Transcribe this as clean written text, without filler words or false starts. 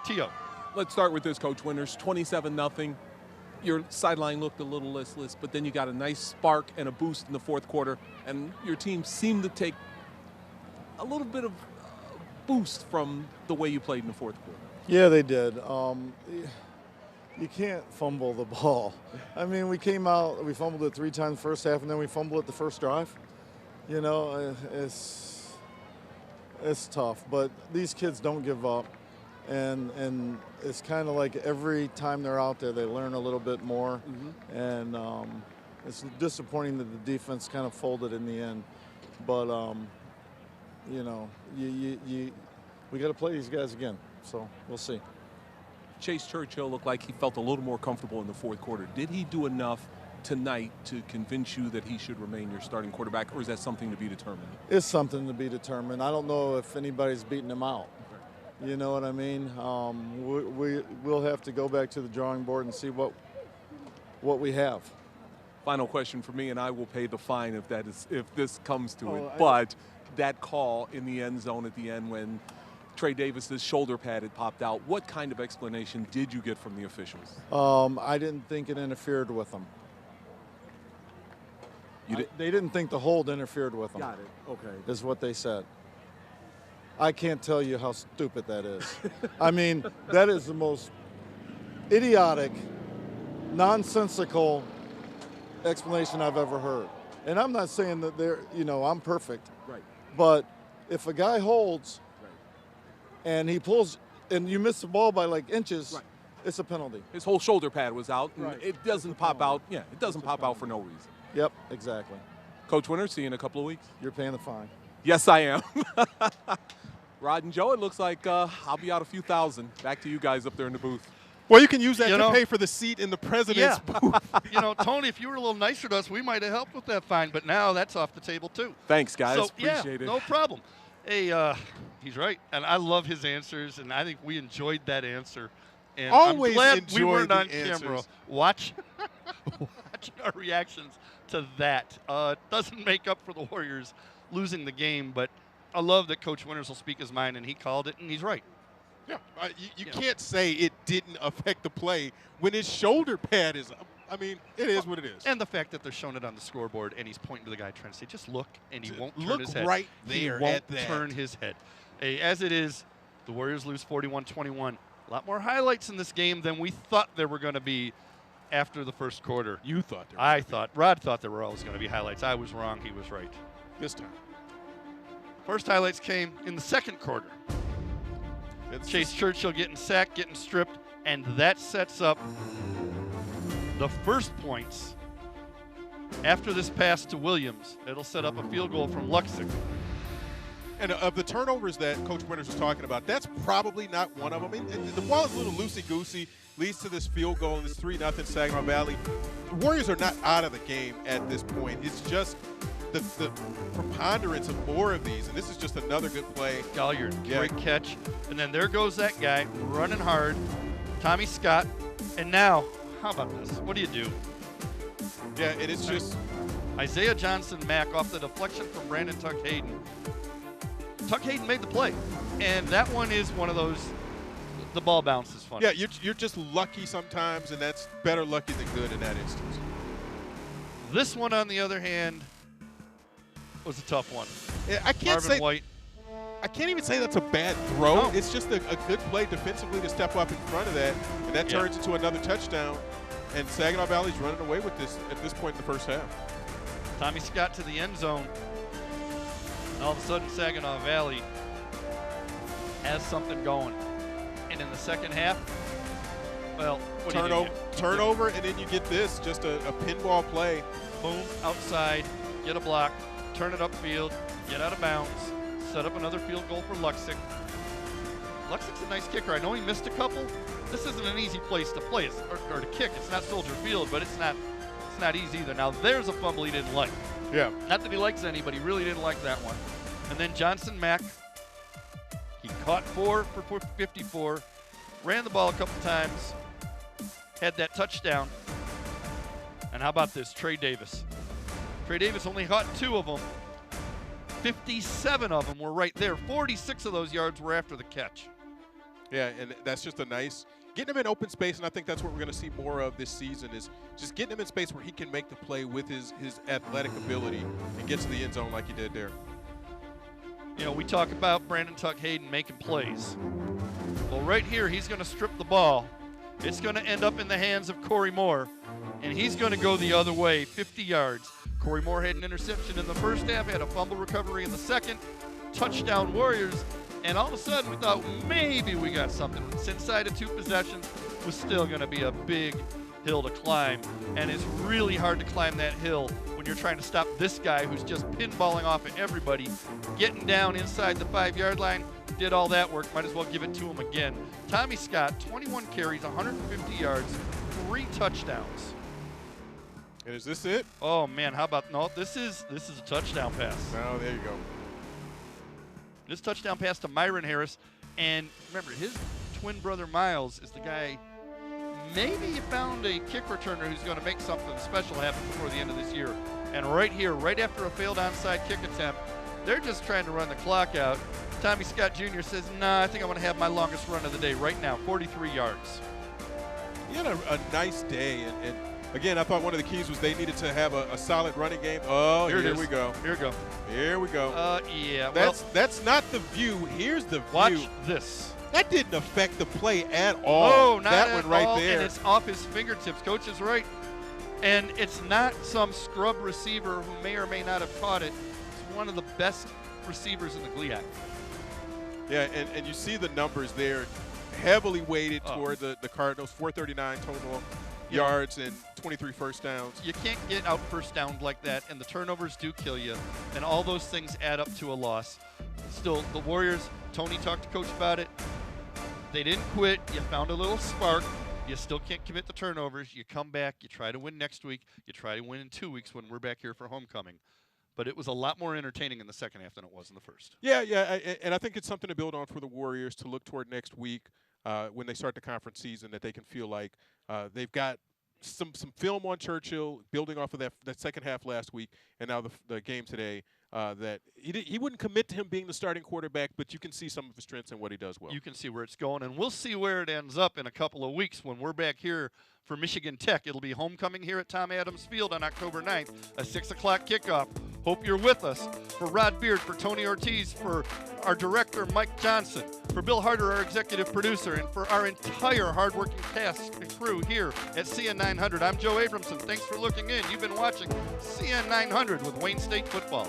Tio. Let's start with this, Coach Winters. 27-0. Your sideline looked a little listless, but then you got a nice spark and a boost in the fourth quarter, and your team seemed to take a little bit of boost from the way you played in the fourth quarter. Yeah, they did. You can't fumble the ball. I mean, we came out, we fumbled it 3 times first half, and then we fumbled it the first drive. You know, it's tough, but these kids don't give up. And it's kind of like every time they're out there, they learn a little bit more. Mm-hmm. And it's disappointing that the defense kind of folded in the end. But, you know, we got to play these guys again, so we'll see. Chase Churchill looked like he felt a little more comfortable in the fourth quarter. Did he do enough tonight to convince you that he should remain your starting quarterback, or is that something to be determined? It's something to be determined. I don't know if anybody's beating him out. You know what I mean? We'll have to go back to the drawing board and see what we have. Final question for me, and I will pay the fine if this comes to it. But that call in the end zone at the end when Trey Davis's shoulder pad had popped out, what kind of explanation did you get from the officials? I didn't think it interfered with them. They didn't think the hold interfered with them. Got it. Okay. Is what they said. I can't tell you how stupid that is. I mean, that is the most idiotic, nonsensical explanation I've ever heard. And I'm not saying that I'm perfect. Right. But if a guy holds and he pulls and you miss the ball by like inches, right, it's a penalty. His whole shoulder pad was out. And right. It doesn't pop out. Yeah, it doesn't pop out for no reason. Yep, exactly. Coach Winters, see you in a couple of weeks. You're paying the fine. Yes, I am. Rod and Joe, it looks like I'll be out a few thousand. Back to you guys up there in the booth. Well, you can use that to pay for the seat in the president's booth. Tony, if you were a little nicer to us, we might have helped with that fine, but now that's off the table too. Thanks, guys. So, appreciate it. No problem. Hey, he's right, and I love his answers, and I think we enjoyed that answer. And Always I'm glad we weren't on answers. camera watching our reactions to that. It doesn't make up for the Warriors losing the game, but I love that Coach Winters will speak his mind, and he called it, and he's right. Yeah, you can't say it didn't affect the play when his shoulder pad is up. I mean, it is what it is. And the fact that they're showing it on the scoreboard, and he's pointing to the guy trying to say, just look, and he won't turn his head. Look right there He won't at that. turn his head. Hey, as it is, the Warriors lose 41-21. A lot more highlights in this game than we thought there were going to be after the first quarter. You thought there were. Rod thought there were always going to be highlights. I was wrong. He was right. This time. First highlights came in the second quarter. Chase Churchill getting sacked, getting stripped, and that sets up the first points after this pass to Williams. It'll set up a field goal from Luxick. And of the turnovers that Coach Winters was talking about, that's probably not one of them. And the ball is a little loosey-goosey, leads to this field goal, and this 3-0 Saginaw Valley. The Warriors are not out of the game at this point. It's just the preponderance of more of these, and this is just another good play. Galliard, great catch. And then there goes that guy running hard, Tommy Scott. And now, how about this? What do you do? Yeah, and it's just Isaiah Johnson-Mack off the deflection from Brandon Tuck Hayden. Tuck Hayden made the play, and that one is one of those, the ball bounces funny. Yeah, you're just lucky sometimes, and that's better lucky than good in that instance. This one, on the other hand, was a tough one. Yeah, I can't even say that's a bad throw. No. It's just a good play defensively to step up in front of that, and that turns into another touchdown. And Saginaw Valley's running away with this at this point in the first half. Tommy Scott to the end zone. And all of a sudden, Saginaw Valley has something going. And in the second half, well, what do you do? Turnover, and then you get this, just a pinball play. Boom, outside, get a block, turn it upfield, get out of bounds, set up another field goal for Luxick. Luxick's a nice kicker. I know he missed a couple. This isn't an easy place to play or to kick. It's not Soldier Field, but it's not easy either. Now there's a fumble he didn't like. Yeah. Not that he likes any, but he really didn't like that one. And then Johnson-Mack, he caught 4 for 54, ran the ball a couple times, had that touchdown. And how about this, Trey Davis? Trey Davis only caught 2 of them. 57 of them were right there. 46 of those yards were after the catch. Yeah, and that's just a nice getting him in open space, and I think that's what we're going to see more of this season is just getting him in space where he can make the play with his athletic ability and get to the end zone like he did there. You know, we talk about Brandon Tuck Hayden making plays. Well, right here, he's going to strip the ball. It's going to end up in the hands of Corey Moore, and he's going to go the other way, 50 yards. Corey Moore had an interception in the first half, had a fumble recovery in the second. Touchdown Warriors, and all of a sudden we thought maybe we got something. It's inside of 2 possessions, was still going to be a big hill to climb, and it's really hard to climb that hill when you're trying to stop this guy who's just pinballing off at everybody, getting down inside the 5-yard line. Did all that work, might as well give it to him again. Tommy Scott, 21 carries, 150 yards, 3 touchdowns. And is this it? Oh man, how about, no, this is a touchdown pass. Oh, there you go. This touchdown pass to Myron Harris, and remember, his twin brother Miles is the guy. Maybe you found a kick returner who's going to make something special happen before the end of this year. And right here, right after a failed onside kick attempt, they're just trying to run the clock out. Tommy Scott Jr. says, nah, I think I'm going to have my longest run of the day right now, 43 yards. He had a nice day, and again, I thought one of the keys was they needed to have a solid running game. Oh, here we go. Here we go. Here we go. Yeah. That's not the view. Here's the view. Watch this. That didn't affect the play at all. Oh, not that at one right all, there. and it's off his fingertips. Coach is right. And it's not some scrub receiver who may or may not have caught it. It's one of the best receivers in the GLIAC. Yeah, and you see the numbers there, heavily weighted toward the Cardinals, 439 total yards and 23 first downs. You can't get out first down like that, and the turnovers do kill you, and all those things add up to a loss. Still, the Warriors, Tony talked to Coach about it. They didn't quit. You found a little spark. You still can't commit the turnovers. You come back. You try to win next week. You try to win in 2 weeks when we're back here for homecoming. But it was a lot more entertaining in the second half than it was in the first. Yeah, and I think it's something to build on for the Warriors to look toward next week when they start the conference season, that they can feel like they've got some film on Churchill, building off of that second half last week, and now the game today. That he wouldn't commit to him being the starting quarterback, but you can see some of his strengths and what he does well. You can see where it's going, and we'll see where it ends up in a couple of weeks when we're back here for Michigan Tech. It'll be homecoming here at Tom Adams Field on October 9th, a 6 o'clock kickoff. Hope you're with us. For Rod Beard, for Tony Ortiz, for our director, Mike Johnson, for Bill Harder, our executive producer, and for our entire hardworking cast and crew here at CN 900. I'm Joe Abramson. Thanks for looking in. You've been watching CN 900 with Wayne State Football.